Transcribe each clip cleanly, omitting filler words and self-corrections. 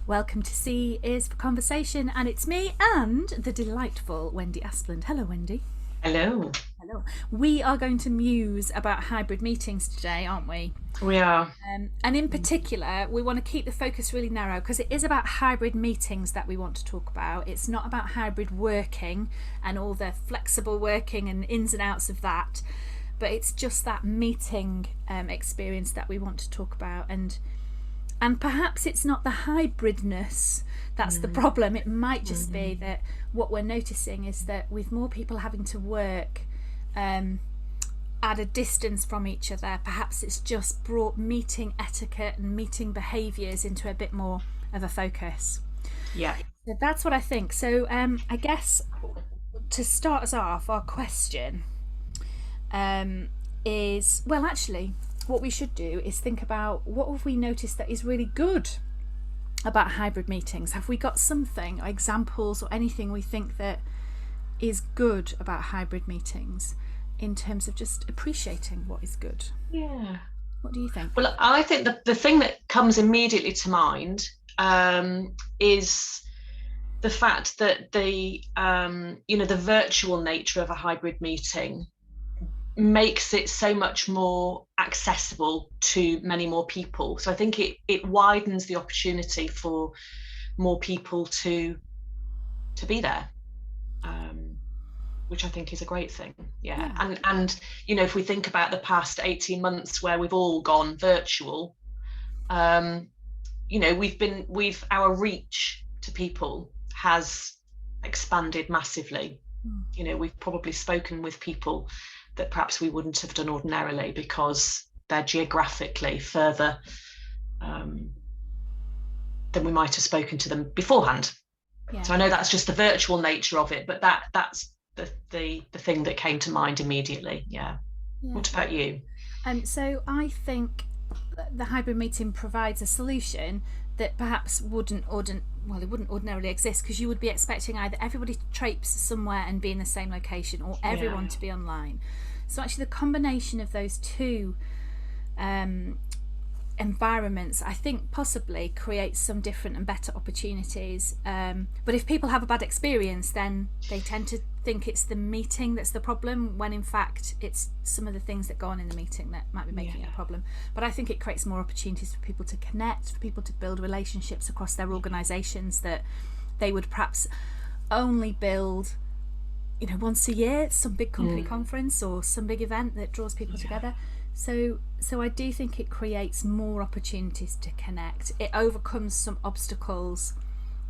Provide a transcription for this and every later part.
Welcome to C is for Conversation, and it's me and the delightful Wendy Aspland. Hello, Wendy. Hello. Hello. We are going to muse about hybrid meetings today, aren't we? We are. And in particular, we want to keep the focus really narrow because it is about hybrid meetings that we want to talk about. It's not about hybrid working and all the flexible working and ins and outs of that, but it's just that meeting experience that we want to talk about. And perhaps it's not the hybridness that's the problem. It might just be that what we're noticing is that with more people having to work at a distance from each other, perhaps it's just brought meeting etiquette and meeting behaviours into a bit more of a focus. Yeah. So that's what I think. So I guess to start us off, our question is, well, actually, what we should do is think about what have we noticed that is really good about hybrid meetings. Have we got something, examples or anything we think that is good about hybrid meetings in terms of just appreciating what is good? Yeah. What do you think? Well, I think the thing that comes immediately to mind is the fact that the virtual nature of a hybrid meeting makes it so much more accessible to many more people. So I think it widens the opportunity for more people to be there, which I think is a great thing. Yeah. And if we think about the past 18 months where we've all gone virtual, our reach to people has expanded massively. We've probably spoken with people that perhaps we wouldn't have done ordinarily because they're geographically further than we might have spoken to them beforehand. Yeah. So I know that's just the virtual nature of it, but that's the thing that came to mind immediately. Yeah. What about you? So I think the hybrid meeting provides a solution that perhaps wouldn't ordinarily exist, because you would be expecting either everybody to traipse somewhere and be in the same location or everyone to be online. So actually the combination of those two environments, I think, possibly creates some different and better opportunities. But if people have a bad experience, then they tend to think it's the meeting that's the problem, when in fact it's some of the things that go on in the meeting that might be making it a problem. But I think it creates more opportunities for people to connect, for people to build relationships across their organisations that they would perhaps only build once a year, some big company conference or some big event that draws people together. So I do think it creates more opportunities to connect. It overcomes some obstacles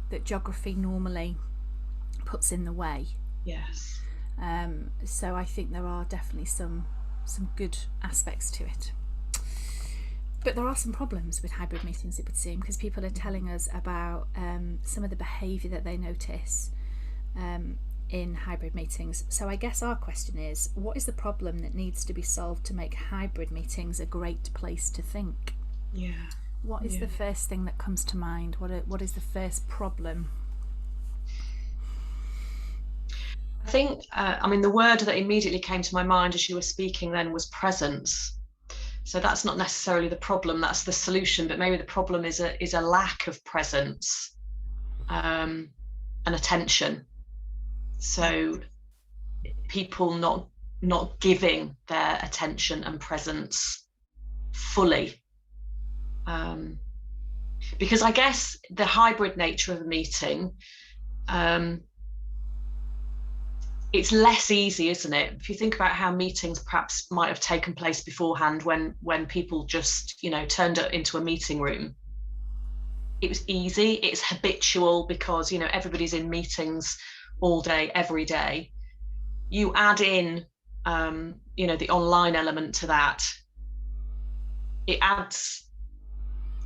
that geography normally puts in the way. Yes. So I think there are definitely some good aspects to it. But there are some problems with hybrid meetings, it would seem, because people are telling us about some of the behaviour that they notice in hybrid meetings. So I guess our question is, what is the problem that needs to be solved to make hybrid meetings a great place to think? Yeah. What is the first thing that comes to mind? What is the first problem? I think, the word that immediately came to my mind as you were speaking then was presence. So that's not necessarily the problem, that's the solution, but maybe the problem is a lack of presence and attention. So people not giving their attention and presence fully. Because I guess the hybrid nature of a meeting, it's less easy, isn't it? If you think about how meetings perhaps might have taken place beforehand when people just, turned up into a meeting room. It was easy, it's habitual because, everybody's in meetings all day, every day. You add in, the online element to that. It adds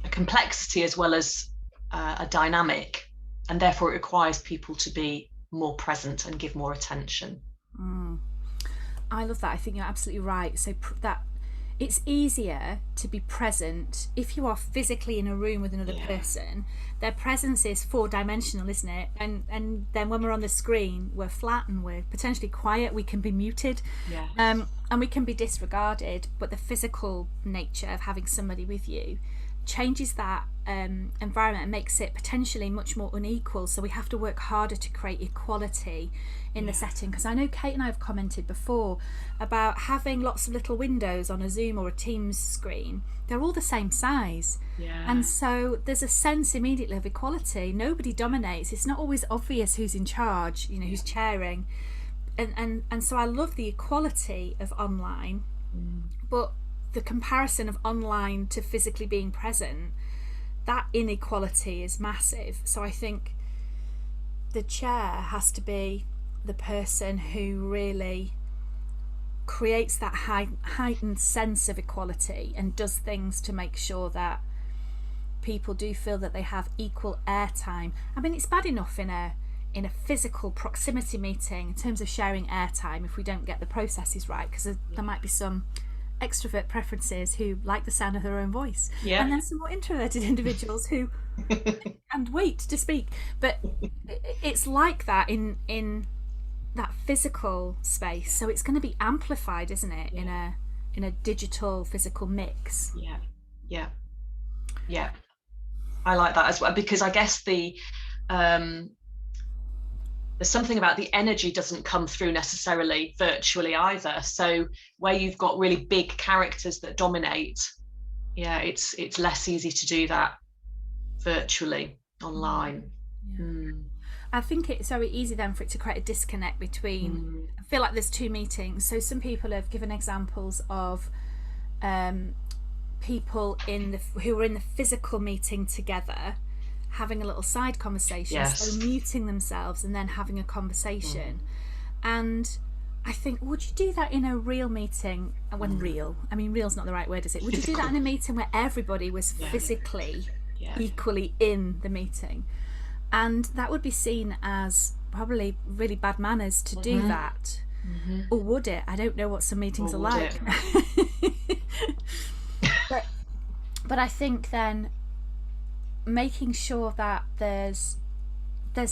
a complexity as well as a dynamic, and therefore it requires people to be more present and give more attention. I love that. I think you're absolutely right. So that it's easier to be present if you are physically in a room with another person. Their presence is four-dimensional, isn't it? And then when we're on the screen, we're flat and we're potentially quiet. We can be muted, and we can be disregarded. But the physical nature of having somebody with you changes that environment and makes it potentially much more unequal. So we have to work harder to create equality in the setting. Because I know Kate and I have commented before about having lots of little windows on a Zoom or a Teams screen. They're all the same size. And so there's a sense immediately of equality. Nobody dominates. It's not always obvious who's in charge, who's chairing. And so I love the equality of online, but the comparison of online to physically being present, that inequality is massive. So I think the chair has to be the person who really creates that heightened sense of equality and does things to make sure that people do feel that they have equal airtime. I mean, it's bad enough in a physical proximity meeting in terms of sharing airtime if we don't get the processes right, because there might be some extrovert preferences who like the sound of their own voice, and then some more introverted individuals who and wait to speak. But it's like that in that physical space, so it's going to be amplified, isn't it, in a digital physical mix. Yeah I like that as well, because I guess there's something about the energy doesn't come through necessarily virtually either. So where you've got really big characters that dominate, it's less easy to do that virtually online. I think it's very easy then for it to create a disconnect between I feel like there's two meetings. So some people have given examples of people who are in the physical meeting together having a little side conversation, so muting themselves and then having a conversation. And I think, would you do that in a real meeting? When real's not the right word, is it? Would you do that in a meeting where everybody was physically equally in the meeting? And that would be seen as probably really bad manners to do that. Or would it? I don't know what some meetings are like. but I think then making sure that there's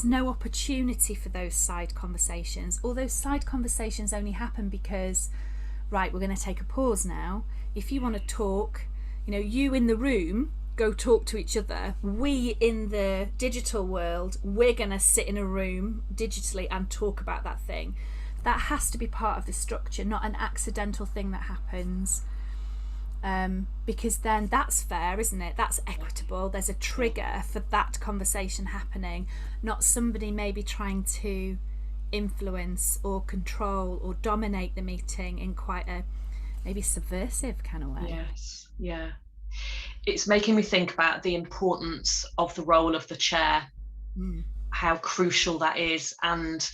no opportunity for those side conversations, or those side conversations only happen because, right, we're going to take a pause now. If you want to talk, you in the room go talk to each other. We in the digital world, we're going to sit in a room digitally and talk about that thing. That has to be part of the structure, not an accidental thing that happens. Because then that's fair, isn't it? That's equitable. There's a trigger for that conversation happening, not somebody maybe trying to influence or control or dominate the meeting in quite a maybe subversive kind of way. It's making me think about the importance of the role of the chair, how crucial that is, and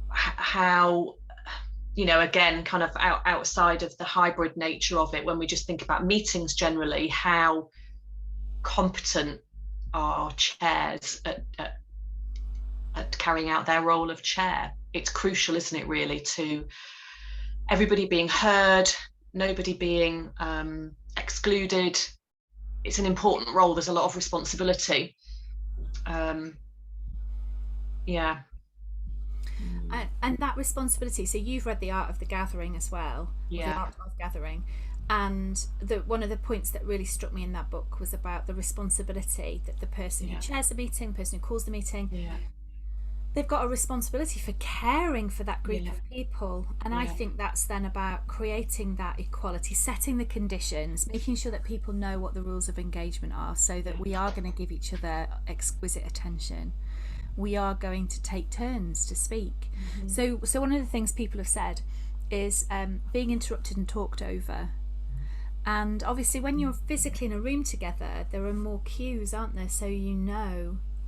how, again, kind of outside of the hybrid nature of it, when we just think about meetings generally, how competent are chairs at carrying out their role of chair. It's crucial, isn't it, really, to everybody being heard, nobody being excluded. It's an important role. There's a lot of responsibility. And that responsibility, so you've read The Art of the Gathering as well, The Art of Gathering, and one of the points that really struck me in that book was about the responsibility that the person who chairs the meeting, the person who calls the meeting, they've got a responsibility for caring for that group of people. And I think that's then about creating that equality, setting the conditions, making sure that people know what the rules of engagement are, so that we are going to give each other exquisite attention. We are going to take turns to speak. So one of the things people have said is being interrupted and talked over. And obviously when you're physically in a room together, there are more cues, aren't there? So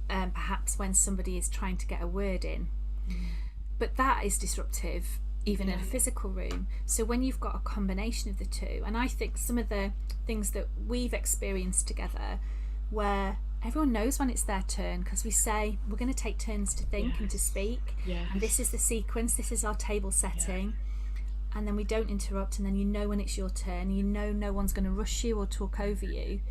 perhaps when somebody is trying to get a word in. But that is disruptive even in a physical room. So when you've got a combination of the two, and I think some of the things that we've experienced together where everyone knows when it's their turn, because we say we're going to take turns to think and to speak, and this is the sequence, this is our table setting, and then we don't interrupt, and then when it's your turn, no one's going to rush you or talk over you.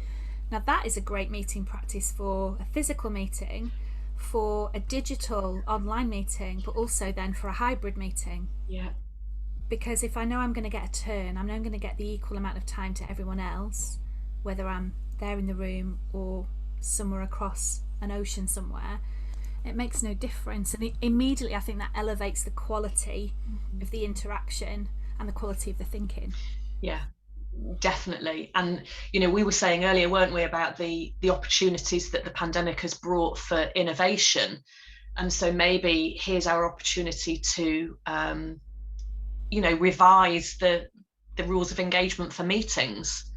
Now that is a great meeting practice for a physical meeting, for a digital online meeting, but also then for a hybrid meeting. Because if I know I'm going to get a turn, I know I'm going to get the equal amount of time to everyone else, whether I'm they're in the room or somewhere across an ocean somewhere, it makes no difference. And immediately I think that elevates the quality of the interaction and the quality of the thinking. Yeah, definitely. And we were saying earlier, weren't we, about the opportunities that the pandemic has brought for innovation. And so maybe here's our opportunity to revise the rules of engagement for meetings.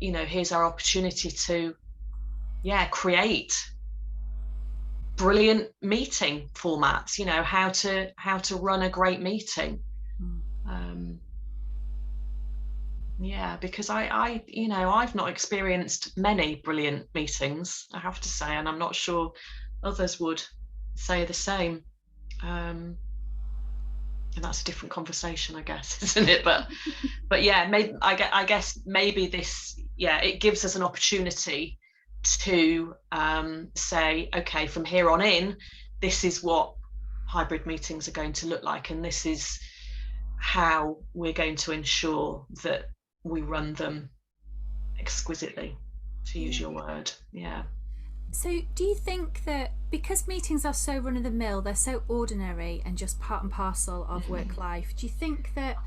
Here's our opportunity to create brilliant meeting formats, how to run a great meeting. Because I've not experienced many brilliant meetings, I have to say, and I'm not sure others would say the same. And that's a different conversation, I guess, isn't it? But yeah, maybe I guess maybe this, it gives us an opportunity to say, okay, from here on in, this is what hybrid meetings are going to look like, and this is how we're going to ensure that we run them exquisitely, to use your word. Yeah. So do you think that because meetings are so run-of-the-mill, they're so ordinary and just part and parcel of work life, do you think that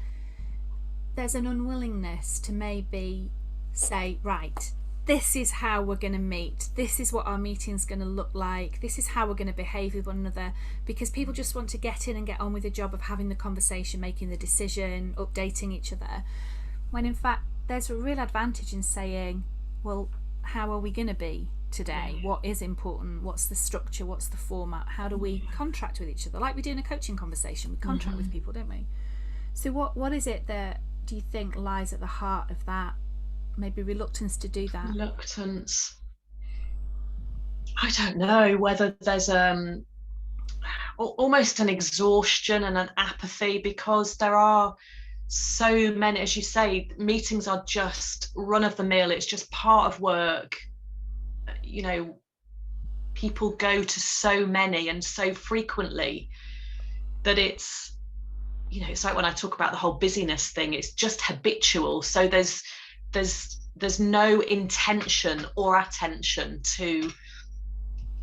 there's an unwillingness to maybe say, right, this is how we're going to meet, this is what our meeting's going to look like, this is how we're going to behave with one another, because people just want to get in and get on with the job of having the conversation, making the decision, updating each other, when in fact there's a real advantage in saying, well, how are we going to be today? What is important? What's the structure? What's the format? How do we contract with each other? Like we do in a coaching conversation, we contract with people, don't we? So what is it that do you think lies at the heart of that maybe reluctance to do that? Reluctance. I don't know whether there's almost an exhaustion and an apathy, because there are so many, as you say, meetings are just run of the mill. It's just part of work. People go to so many and so frequently that it's like when I talk about the whole busyness thing, it's just habitual. So there's no intention or attention to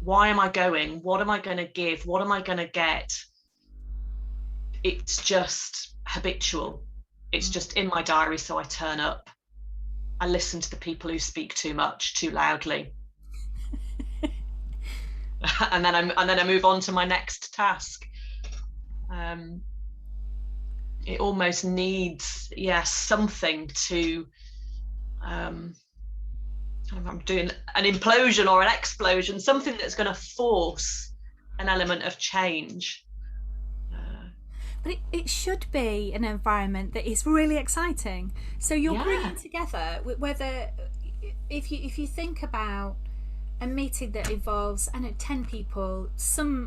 why am I going, what am I going to give, what am I going to get. It's just habitual. It's just in my diary, so I turn up. I listen to the people who speak too much, too loudly. and then I move on to my next task. It almost needs something to I'm doing an implosion or an explosion, something that's going to force an element of change. But it should be an environment that is really exciting. So you're bringing together, whether if you think about a meeting that involves 10 people,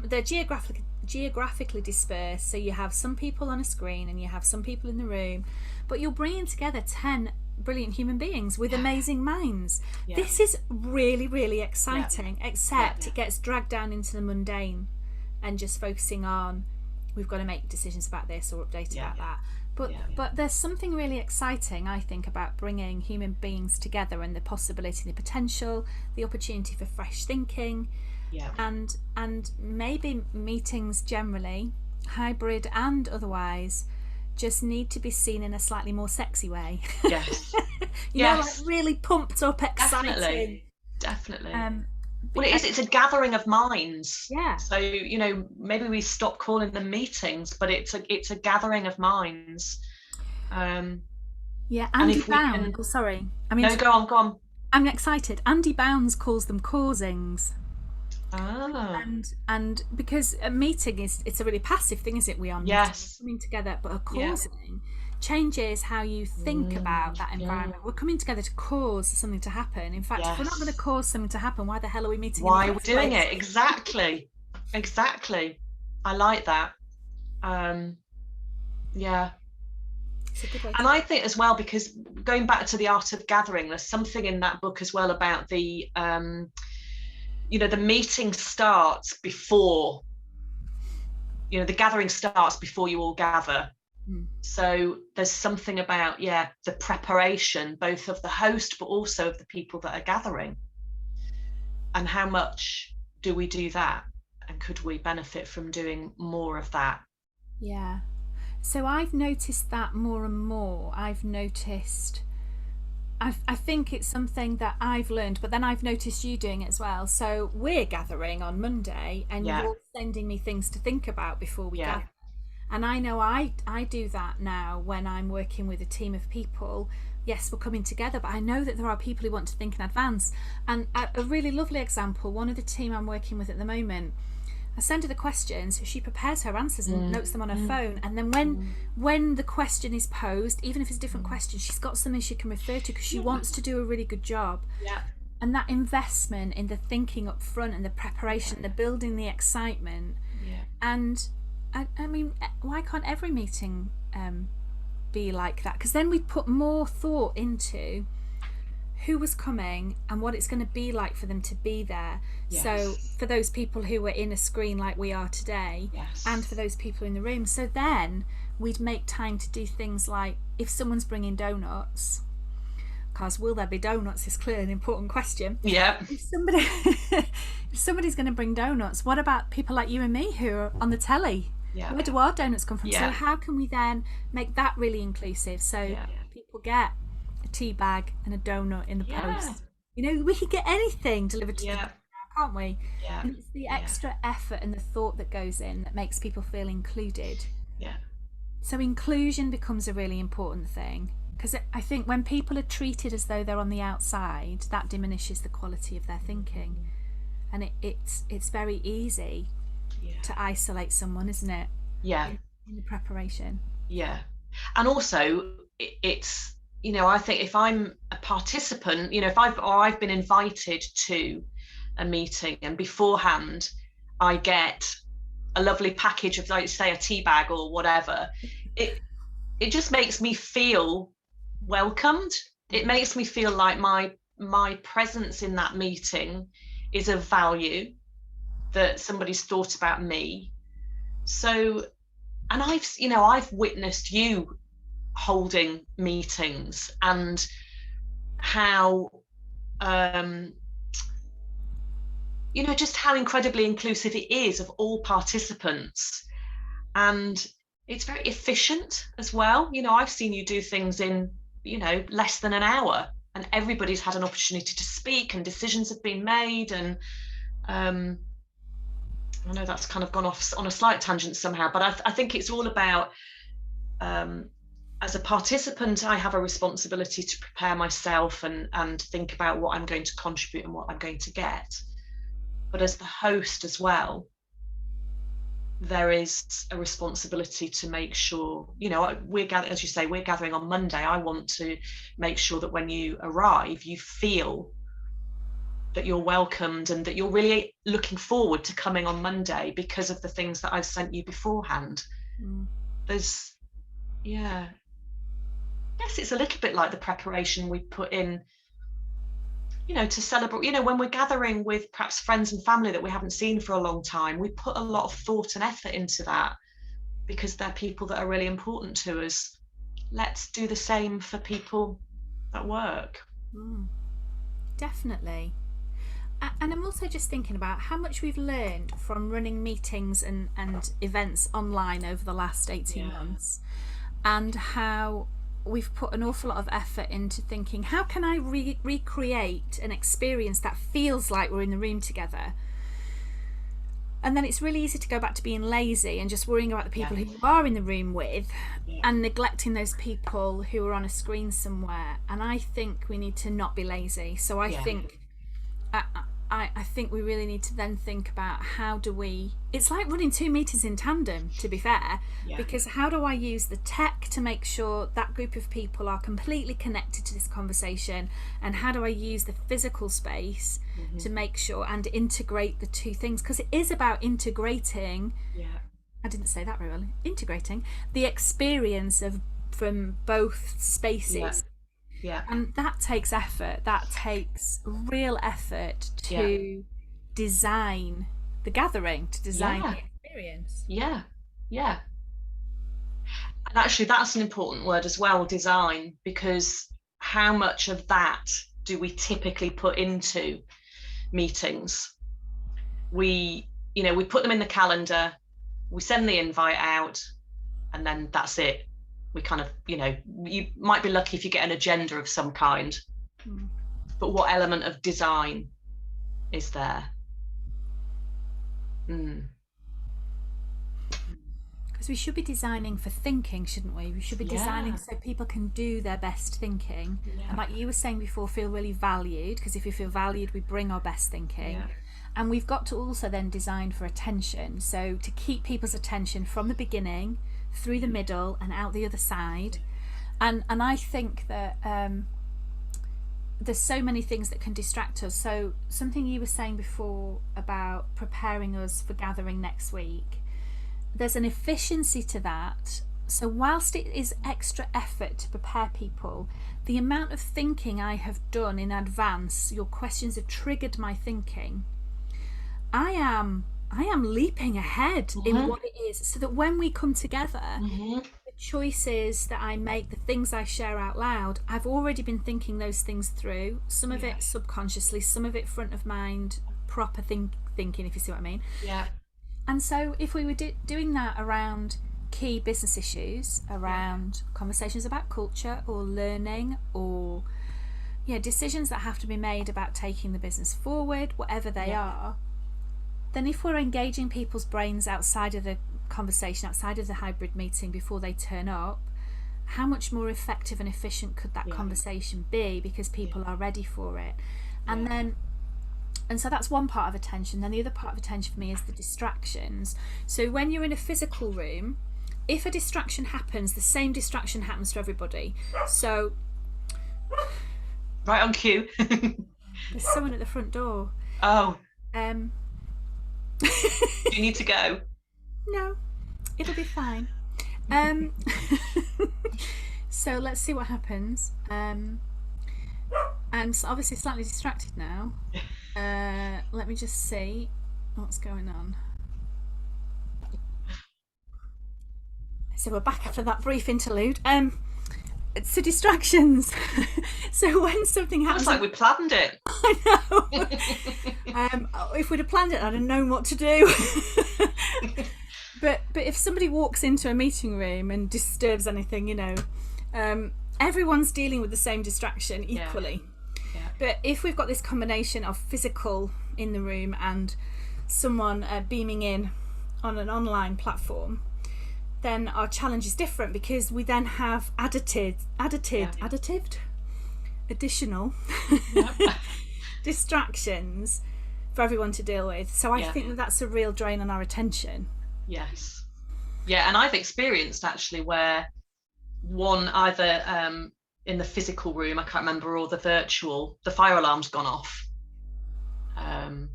they're geographically dispersed, so you have some people on a screen and you have some people in the room, but you're bringing together 10 brilliant human beings with amazing minds. This is really, really exciting, except it gets dragged down into the mundane and just focusing on, we've got to make decisions about this or update about that. But there's something really exciting, I think, about bringing human beings together and the possibility, the potential, the opportunity for fresh thinking. And maybe meetings generally, hybrid and otherwise, just need to be seen in a slightly more sexy way. Yes. Like really pumped up, exciting. Definitely. Well, it's a gathering of minds. Yeah. So, maybe we stop calling them meetings, but it's a gathering of minds. Andy Bounds. Sorry. No, go on. I'm excited. Andy Bounds calls them causings. And because a meeting it's a really passive thing, isn't it? We are coming together, but a causing changes how you think about that environment. We're coming together to cause something to happen. In fact, if we're not going to cause something to happen, why the hell are we meeting? Why are we doing it? Exactly. I like that. And I think as well, because going back to the art of gathering, there's something in that book as well about the the meeting starts before, the gathering starts before you all gather. Mm. So there's something about, the preparation, both of the host, but also of the people that are gathering. And how much do we do that? And could we benefit from doing more of that? Yeah. So I've noticed that more and more. I think it's something that I've learned, but then I've noticed you doing it as well. So we're gathering on Monday, and Yeah, you're sending me things to think about before we yeah, gather. And I know I do that now when I'm working with a team of people. Yes, we're coming together, but I know that there are people who want to think in advance. And a really lovely example, one of the team I'm working with at the moment, I send her the questions, she prepares her answers and notes them on her phone, and then when the question is posed, even if it's a different question, she's got something she can refer to because she wants to do a really good job. yeah, And that investment in the thinking up front and the preparation, the building the excitement, yeah, and I mean, why can't every meeting be like that? Because then we put more thought into who was coming and what it's going to be like for them to be there. So yes, for those people who were in a screen like we are today, and for yes, those people in the room, so then we'd make time to do things like, if someone's bringing donuts, because will there be donuts is clearly an important question. yeah, If somebody if somebody's going to bring donuts, what about people like you and me who are on the telly? yeah, Where do our donuts come from? So yeah, how can we then make that really inclusive, so yeah, people get a tea bag and a donut in the yeah, post? We could get anything delivered to the door, yeah, can't we? yeah, And it's the yeah, extra effort and the thought that goes in that makes people feel included. yeah, So inclusion becomes a really important thing, because I think when people are treated as though they're on the outside, that diminishes the quality of their thinking, and it's very easy yeah, to isolate someone, isn't it? yeah, In the preparation. yeah. And also, it's, I think if I'm a participant, if I've been invited to a meeting and beforehand I get a lovely package of, like, say, a tea bag or whatever, it it just makes me feel welcomed. It makes me feel like my presence in that meeting is of value, that somebody's thought about me. So, and I've witnessed you holding meetings, and how, um just how incredibly inclusive it is of all participants. And it's very efficient as well. I've seen you do things in, less than an hour, and everybody's had an opportunity to speak, and decisions have been made. And um, I know that's kind of gone off on a slight tangent somehow, but I think it's all about, um, as a participant, I have a responsibility to prepare myself and think about what I'm going to contribute and what I'm going to get. But as the host as well, there is a responsibility to make sure, we're gathering, as you say, we're gathering on Monday. I want to make sure that when you arrive, you feel that you're welcomed and that you're really looking forward to coming on Monday because of the things that I've sent you beforehand. There's, yeah, I guess it's a little bit like the preparation we put in, to celebrate, when we're gathering with perhaps friends and family that we haven't seen for a long time. We put a lot of thought and effort into that because they're people that are really important to us. Let's do the same for people at work. Definitely. And I'm also just thinking about how much we've learned from running meetings and events online over the last 18 months, and how we've put an awful lot of effort into thinking, how can I recreate an experience that feels like we're in the room together? And then it's really easy to go back to being lazy and just worrying about the people who you are in the room with, and neglecting those people who are on a screen somewhere. And I think we need to not be lazy. So I think I think we really need to then think about, how do we, it's like running two meetings in tandem, to be fair, because how do I use the tech to make sure that group of people are completely connected to this conversation, and how do I use the physical space to make sure and integrate the two things, because it is about integrating, I didn't say that very well, integrating the experience of from both spaces. And that takes effort. That takes real effort to design the gathering, to design the experience. Yeah. And actually, that's an important word as well, design, because how much of that do we typically put into meetings? We put them in the calendar, we send the invite out, and then that's it. We kind of, you might be lucky if you get an agenda of some kind, but what element of design is there? Because we should be designing for thinking, shouldn't we? We should be designing so people can do their best thinking. And like you were saying before, feel really valued, because if we feel valued, we bring our best thinking. And we've got to also then design for attention. So to keep people's attention from the beginning, through the middle, and out the other side. And I think that there's so many things that can distract us. So something you were saying before about preparing us for gathering next week, there's an efficiency to that. So whilst it is extra effort to prepare people, the amount of thinking I have done in advance, your questions have triggered my thinking. I am leaping ahead in what it is, so that when we come together, the choices that I make, the things I share out loud, I've already been thinking those things through, some of it subconsciously, some of it front of mind, proper thinking, if you see what I mean. And so if we were doing that around key business issues, around conversations about culture or learning, or decisions that have to be made about taking the business forward, whatever they are, then if we're engaging people's brains outside of the conversation, outside of the hybrid meeting before they turn up, how much more effective and efficient could that conversation be, because people are ready for it? And so that's one part of attention. Then the other part of attention for me is the distractions. So when you're in a physical room, if a distraction happens, the same distraction happens to everybody. So right on cue. There's someone at the front door. Oh. Do you need to go? No, it'll be fine. So let's see what happens. I'm obviously slightly distracted now. Let me just see what's going on. So we're back after that brief interlude. So distractions. So when something happens, it's like we planned it. I know. If we'd have planned it, I'd have known what to do. But if somebody walks into a meeting room and disturbs anything, everyone's dealing with the same distraction equally. But if we've got this combination of physical in the room and someone beaming in on an online platform, then our challenge is different, because we then have additional distractions for everyone to deal with. So I think that's a real drain on our attention. Yes. Yeah, and I've experienced actually where one, either in the physical room, I can't remember, or the virtual, the fire alarm's gone off. And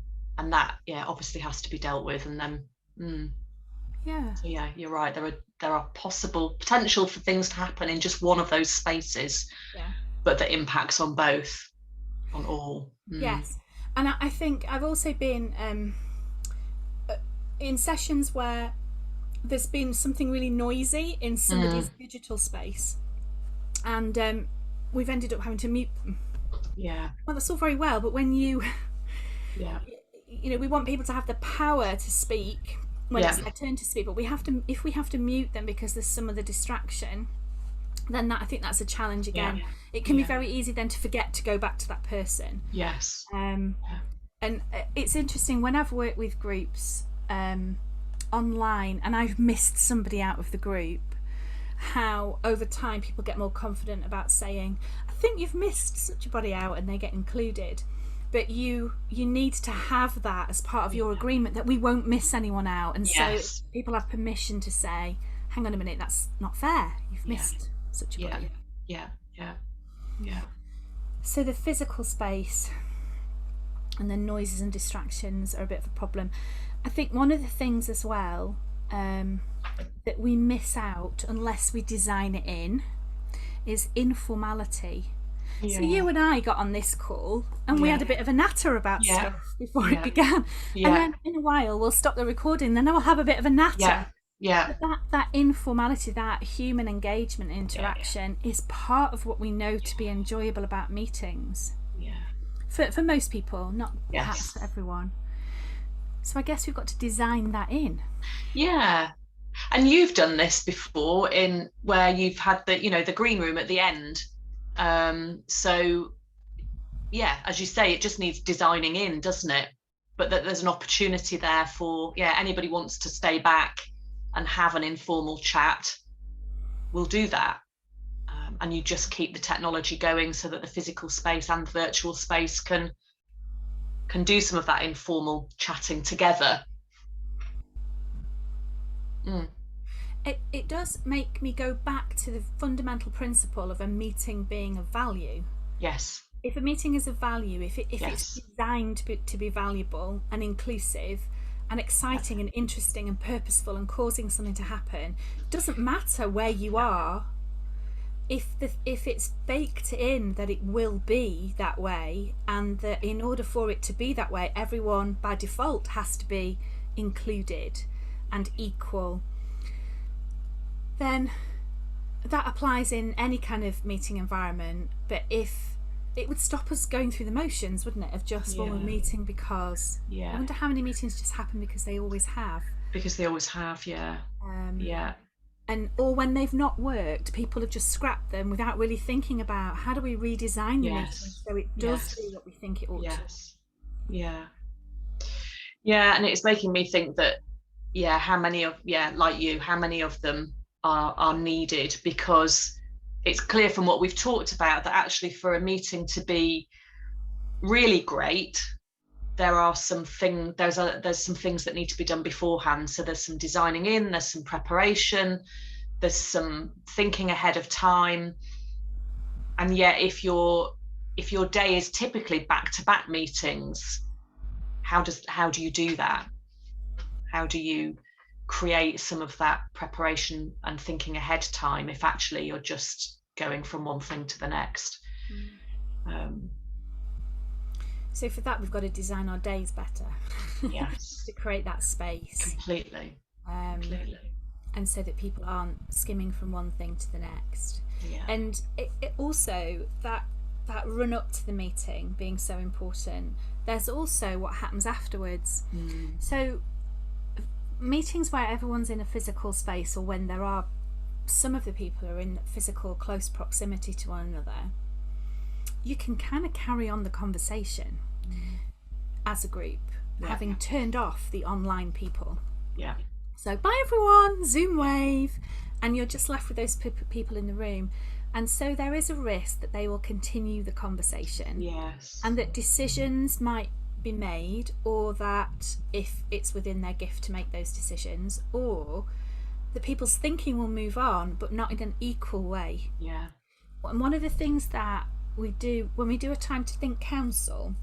that, obviously has to be dealt with. And then so you're right, there are potential for things to happen in just one of those spaces, but the impacts on both, on all. Yes. And I think I've also been in sessions where there's been something really noisy in somebody's digital space, and we've ended up having to mute them. Well, that's all very well, but when you we want people to have the power to speak when it's their turn to speak, but if we have to mute them because there's some other distraction, then I think that's a challenge again. It can be very easy then to forget to go back to that person. And it's interesting, when I've worked with groups online and I've missed somebody out of the group, how over time people get more confident about saying, I think you've missed such a body out, and they get included. But you need to have that as part of your agreement, that we won't miss anyone out. And so people have permission to say, hang on a minute, that's not fair, you've missed such a body. So the physical space and the noises and distractions are a bit of a problem. I think one of the things as well that we miss out unless we design it in is informality. So you and I got on this call and we had a bit of a natter about stuff before it began. And then in a while we'll stop the recording, then I'll have a bit of a natter. Yeah. But that informality, that human engagement, Yeah. interaction is part of what we know to be enjoyable about meetings. Yeah. For most people, not perhaps Yes. for everyone. So I guess we've got to design that in. Yeah. And you've done this before in where you've had the, the green room at the end. So yeah, as you say, it just needs designing in, doesn't it? But that there's an opportunity there for, yeah, anybody wants to stay back and have an informal chat, we'll do that. And you just keep the technology going so that the physical space and the virtual space can do some of that informal chatting together. Mm. It does make me go back to the fundamental principle of a meeting being of value. Yes. If a meeting is of value, if it's Yes. designed to be valuable and inclusive and exciting and interesting and purposeful and causing something to happen, it doesn't matter where you are. If it's baked in that it will be that way, and that in order for it to be that way, everyone by default has to be included and equal, then that applies in any kind of meeting environment. But if it would stop us going through the motions, wouldn't it, of just, well, we're meeting because. I wonder how many meetings just happen because they always have. Because they always have, yeah. Yeah. And or when they've not worked, people have just scrapped them without really thinking about how do we redesign the meeting so it does do what we think it ought to. Yeah. Yeah, and it's making me think that, yeah, how many of, like you, how many of them are needed? Because it's clear from what we've talked about that actually for a meeting to be really great, there are some things, there's some things that need to be done beforehand. So there's some designing in, there's some preparation, there's some thinking ahead of time. And yet if your day is typically back-to-back meetings, how do you do that? How do you create some of that preparation and thinking ahead time if actually you're just going from one thing to the next? So for that, we've got to design our days better. Yes. To create that space. Completely. And so that people aren't skimming from one thing to the next. Yeah. And it also, that run up to the meeting being so important, there's also what happens afterwards. So meetings where everyone's in a physical space, or when there are some of the people are in physical close proximity to one another, you can kind of carry on the conversation as a group, having turned off the online people. Yeah. So bye everyone, Zoom wave, and you're just left with those people in the room. And so there is a risk that they will continue the conversation. Yes. And that decisions might be made, or that if it's within their gift to make those decisions, or that people's thinking will move on, but not in an equal way. Yeah. And one of the things that we do when we do a time to think council,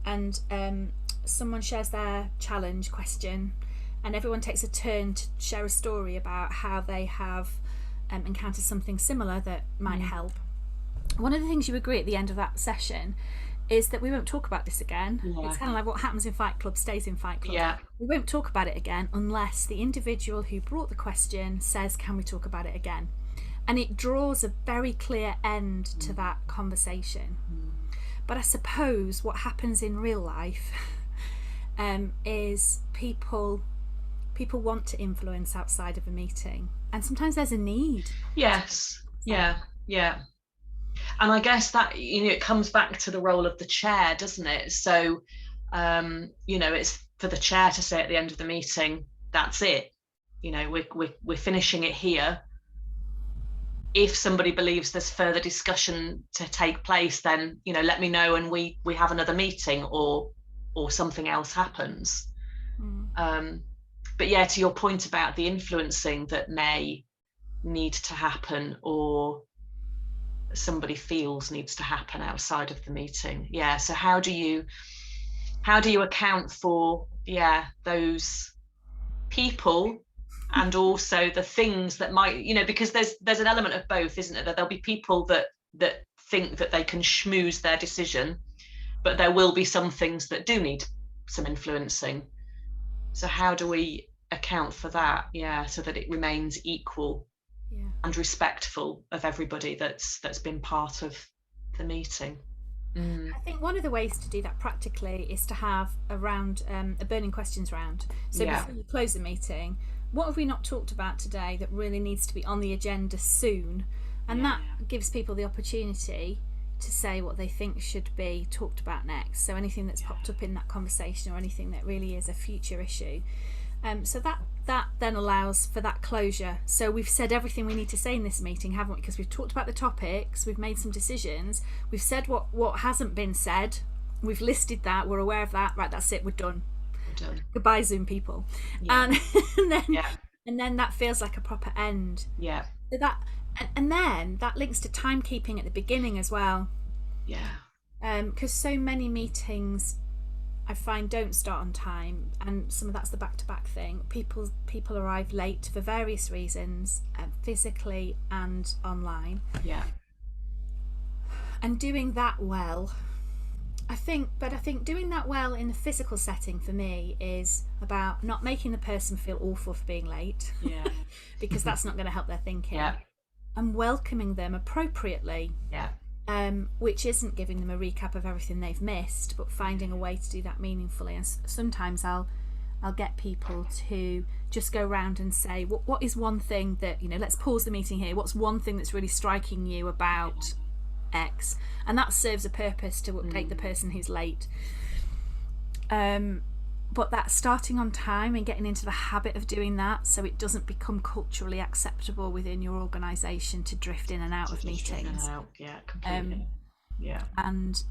and someone shares their challenge question, and everyone takes a turn to share a story about how they have encountered something similar that might help. One of the things you agree at the end of that session is that we won't talk about this again. It's kind of like what happens in Fight Club stays in Fight Club. We won't talk about it again unless the individual who brought the question says, can we talk about it again? And it draws a very clear end to that conversation. But I suppose what happens in real life is people want to influence outside of a meeting, and sometimes there's a need. Yes. Yeah. And I guess that, it comes back to the role of the chair, doesn't it? So it's for the chair to say at the end of the meeting, that's it, we're finishing it here. If somebody believes there's further discussion to take place, then let me know, and we have another meeting, or something else happens. But yeah, to your point about the influencing that may need to happen, or somebody feels needs to happen outside of the meeting. Yeah. So how do you account for those people, and also the things that might, because there's an element of both, isn't it? That there'll be people that think that they can schmooze their decision, but there will be some things that do need some influencing. So how do we account for that, so that it remains equal and respectful of everybody that's been part of the meeting. I think one of the ways to do that practically is to have a round, a burning questions round. So before you close the meeting, what have we not talked about today that really needs to be on the agenda soon? And that gives people the opportunity to say what they think should be talked about next. So anything that's popped up in that conversation, or anything that really is a future issue. So that then allows for that closure. So we've said everything we need to say in this meeting, haven't we? Because we've talked about the topics, we've made some decisions, we've said what hasn't been said, we've listed that, we're aware of that. Right, that's it, we're done. Goodbye, Zoom people. And then that feels like a proper end. So that, and then that links to timekeeping at the beginning as well. Because so many meetings I find don't start on time, and some of that's the back-to-back thing. People arrive late for various reasons, physically and online. And doing that well, I think doing that well in the physical setting for me is about not making the person feel awful for being late, because that's not going to help their thinking, and welcoming them appropriately. Which isn't giving them a recap of everything they've missed, but finding a way to do that meaningfully. And sometimes I'll get people to just go around and say, what is one thing that, let's pause the meeting here, what's one thing that's really striking you about X? And that serves a purpose to update the person who's late. But that starting on time and getting into the habit of doing that, so it doesn't become culturally acceptable within your organisation to drift in and out of meetings. Completely. And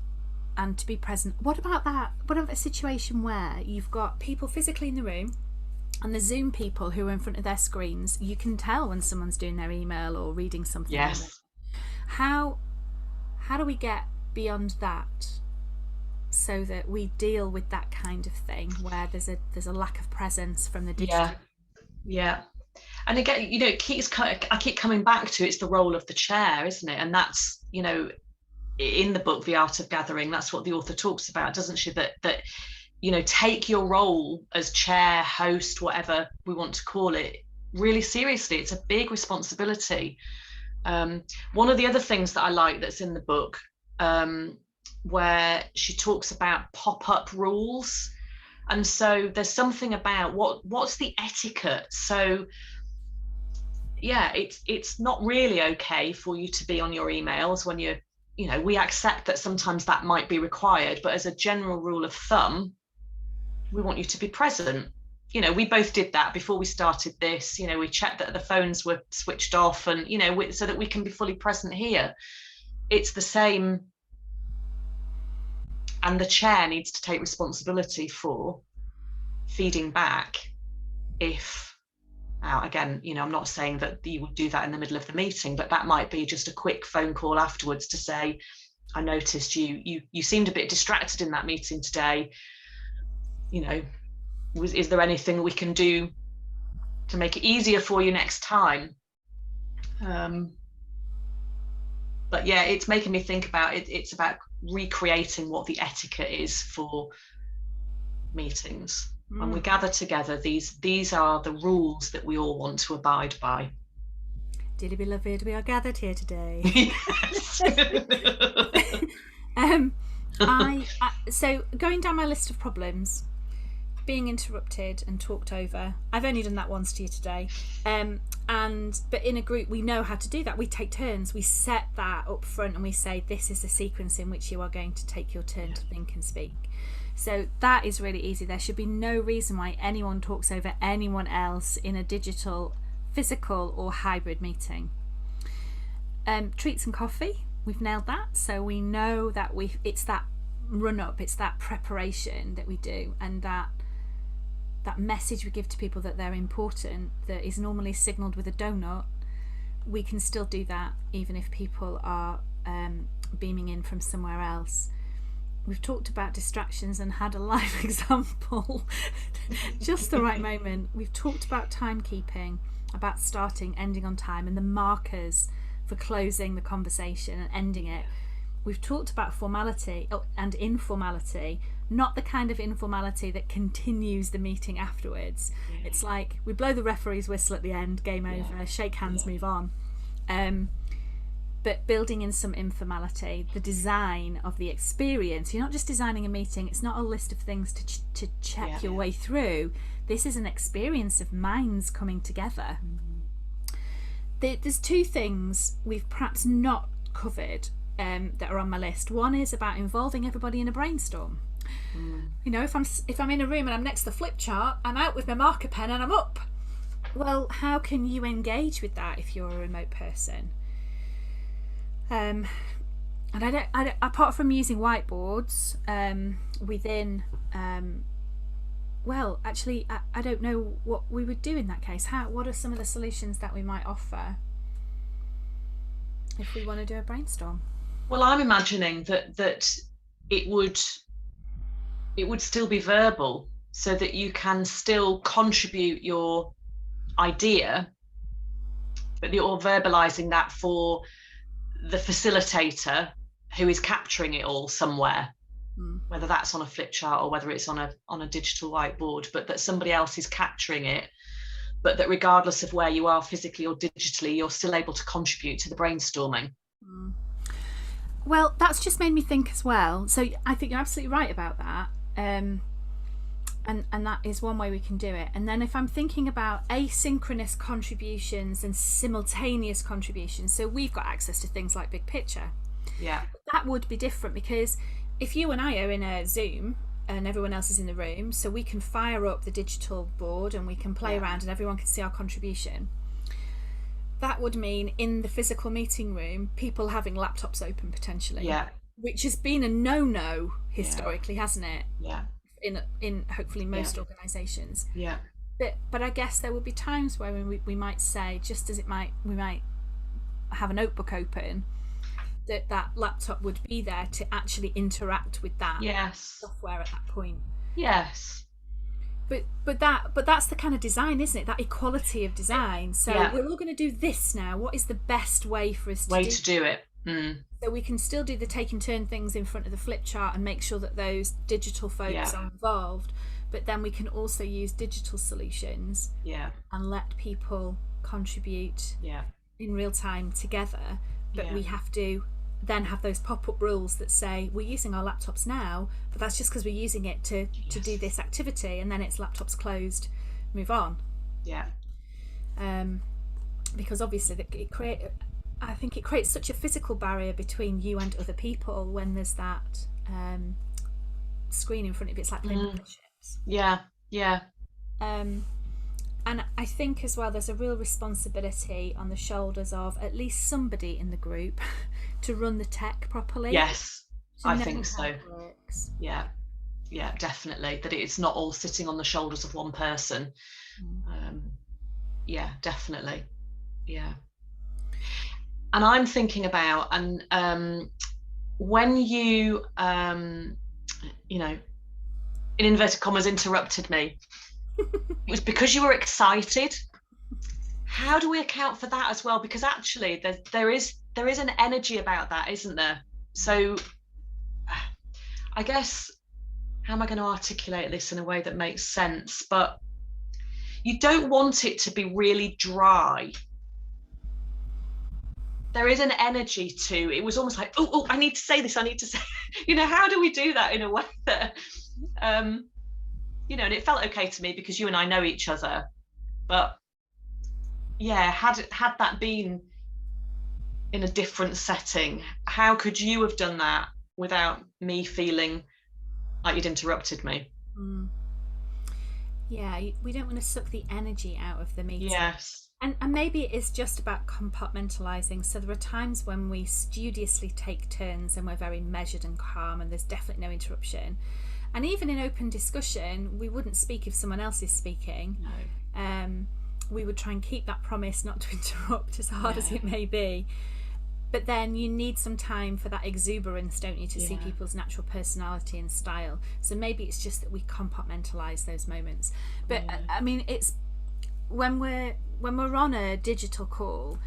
to be present. What about that? What about a situation where you've got people physically in the room, and the Zoom people who are in front of their screens, you can tell when someone's doing their email or reading something. How do we get beyond that, so that we deal with that kind of thing where there's a lack of presence from the digital? And again, I keep coming back to, it's the role of the chair, isn't it? And that's, in the book The Art of Gathering, that's what the author talks about, doesn't she? That take your role as chair, host, whatever we want to call it, really seriously. It's a big responsibility. One of the other things that I like that's in the book, where she talks about pop-up rules, and so there's something about what's the etiquette. So it's not really okay for you to be on your emails when you're, we accept that sometimes that might be required, but as a general rule of thumb, we want you to be present. We both did that before we started this. We checked that the phones were switched off, and so that we can be fully present here. It's the same. And the chair needs to take responsibility for feeding back. If, now again, I'm not saying that you would do that in the middle of the meeting, but that might be just a quick phone call afterwards to say, I noticed you seemed a bit distracted in that meeting today. Is there anything we can do to make it easier for you next time? But it's making me think about it. It's about recreating what the etiquette is for meetings. When we gather together, these are the rules that we all want to abide by. Dearly beloved, we are gathered here today. Yes. So going down my list of problems, being interrupted and talked over. I've only done that once to you today. But in a group, we know how to do that. We take turns. We set that up front, and we say, this is the sequence in which you are going to take your turn to think and speak. So that is really easy. There should be no reason why anyone talks over anyone else in a digital, physical or hybrid meeting. Treats and coffee, we've nailed that. So we know that it's that run up, it's that preparation that we do, and that message we give to people that they're important, that is normally signalled with a donut. We can still do that even if people are beaming in from somewhere else. We've talked about distractions and had a live example, just the right moment. We've talked about timekeeping, about starting, ending on time, and the markers for closing the conversation and ending it. We've talked about formality and informality, not the kind of informality that continues the meeting afterwards. It's like we blow the referee's whistle at the end, game over, shake hands, move on. But building in some informality, the design of the experience. You're not just designing a meeting, it's not a list of things to check your way through. This is an experience of minds coming together. There's two things we've perhaps not covered that are on my list. One is about involving everybody in a brainstorm. You know, if I'm in a room and I'm next to the flip chart, I'm out with my marker pen and I'm up. Well, how can you engage with that if you're a remote person? And I apart from using whiteboards within, well, actually, I don't know what we would do in that case. What are some of the solutions that we might offer if we want to do a brainstorm? Well, I'm imagining that it would still be verbal, so that you can still contribute your idea, but you're verbalizing that for the facilitator who is capturing it all somewhere, whether that's on a flip chart or whether it's on a digital whiteboard, but that somebody else is capturing it, but that regardless of where you are physically or digitally, you're still able to contribute to the brainstorming. Well, that's just made me think as well. So I think you're absolutely right about that. And that is one way we can do it. And then if I'm thinking about asynchronous contributions and simultaneous contributions, so we've got access to things like Big Picture. Yeah. That would be different, because if you and I are in a Zoom and everyone else is in the room, so we can fire up the digital board and we can play around and everyone can see our contribution. That would mean in the physical meeting room, people having laptops open potentially. Yeah. Which has been a no-no historically, hasn't it? Yeah. In hopefully most organisations. Yeah. But I guess there would be times where we might say, just as we might have a notebook open, that laptop would be there to actually interact with that software at that point. Yes. But that's the kind of design, isn't it? That equality of design. So we're all going to do this now. What is the best way for us to do it? So we can still do the take and turn things in front of the flip chart and make sure that those digital folks are involved, but then we can also use digital solutions and let people contribute in real time together. But we have to then have those pop-up rules that say we're using our laptops now, but that's just because we're using it to do this activity, and then it's laptops closed, move on. Because obviously I think it creates such a physical barrier between you and other people when there's that screen in front of you. It's like playing memberships. And I think as well there's a real responsibility on the shoulders of at least somebody in the group to run the tech properly. Yes, I think so. Yeah, definitely. That it's not all sitting on the shoulders of one person. Definitely. Yeah. And I'm thinking about, when you, in inverted commas, interrupted me, it was because you were excited. How do we account for that as well? Because actually there is an energy about that, isn't there? So I guess, how am I going to articulate this in a way that makes sense? But you don't want it to be really dry. There is an energy to it. Was almost like, oh, I need to say this, I need to say, how do we do that in a way that, and it felt okay to me because you and I know each other. But had that been in a different setting, how could you have done that without me feeling like you'd interrupted me? We don't want to suck the energy out of the meeting. Yes. And maybe it is just about compartmentalising. So there are times when we studiously take turns and we're very measured and calm and there's definitely no interruption. And even in open discussion, we wouldn't speak if someone else is speaking. No. We would try and keep that promise not to interrupt, as hard as it may be. But then you need some time for that exuberance, don't you, to see people's natural personality and style. So maybe it's just that we compartmentalise those moments. But I mean, it's when we're on a digital call,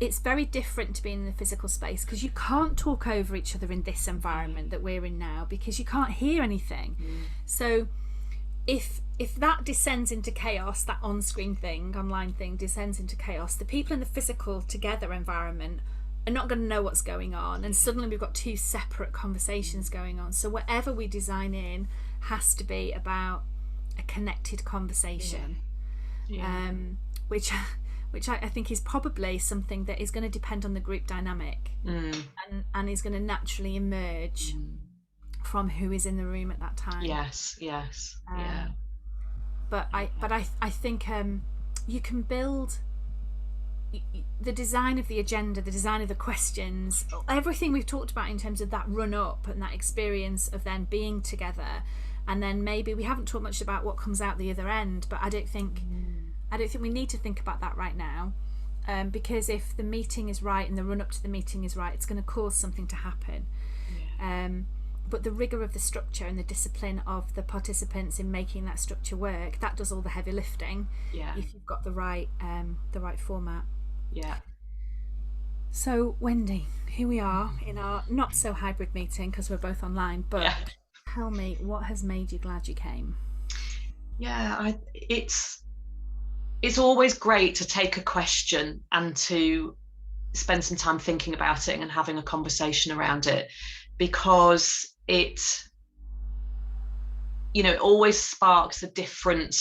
it's very different to being in the physical space, because you can't talk over each other in this environment that we're in now, because you can't hear anything. So if that descends into chaos, that on-screen thing, online thing descends into chaos, the people in the physical together environment are not going to know what's going on, and suddenly we've got two separate conversations going on. So whatever we design in has to be about a connected conversation. Which I think is probably something that is going to depend on the group dynamic, and is going to naturally emerge from who is in the room at that time. Yes. But I think you can build the design of the agenda, the design of the questions, everything we've talked about in terms of that run up and that experience of then being together, and then maybe we haven't talked much about what comes out the other end, but I don't think we need to think about that right now, because if the meeting is right and the run up to the meeting is right, it's going to cause something to happen. But the rigour of the structure and the discipline of the participants in making that structure work, that does all the heavy lifting. If you've got the right format. So Wendy, here we are in our not so hybrid meeting because we're both online, but tell me, what has made you glad you came? It's always great to take a question and to spend some time thinking about it and having a conversation around it, because it always sparks a different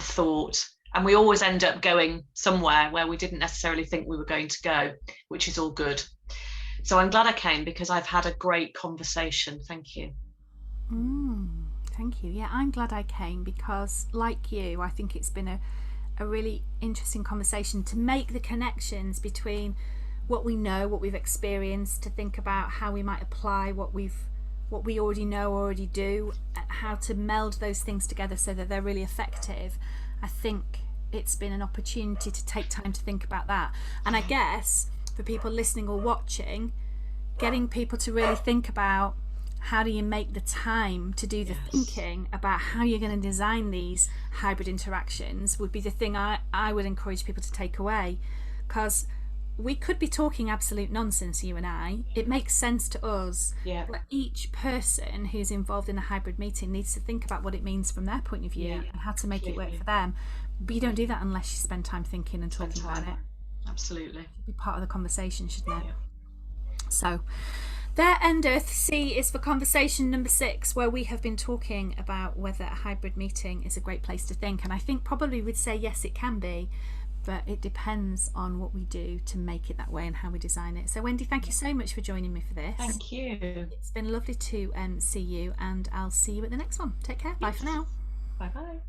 thought, and we always end up going somewhere where we didn't necessarily think we were going to go, which is all good. So I'm glad I came, because I've had a great conversation. Thank you. Thank you. Yeah, I'm glad I came, because like you, I think it's been a really interesting conversation to make the connections between what we know, what we've experienced, to think about how we might apply what we already know, already do, how to meld those things together so that they're really effective. I think it's been an opportunity to take time to think about that. And I guess for people listening or watching, getting people to really think about how do you make the time to do the thinking about how you're going to design these hybrid interactions would be the thing I would encourage people to take away. Because we could be talking absolute nonsense, you and I. It makes sense to us. But each person who's involved in a hybrid meeting needs to think about what it means from their point of view and how to make it work for them. But you don't do that unless you spend time thinking and talking about it. Absolutely. It should be part of the conversation, shouldn't it? So there endeth. C is for conversation number 6, where we have been talking about whether a hybrid meeting is a great place to think. And I think probably we'd say yes, it can be, but it depends on what we do to make it that way and how we design it. So Wendy, thank you so much for joining me for this. Thank you. It's been lovely to see you, and I'll see you at the next one. Take care. Bye for now. Bye bye.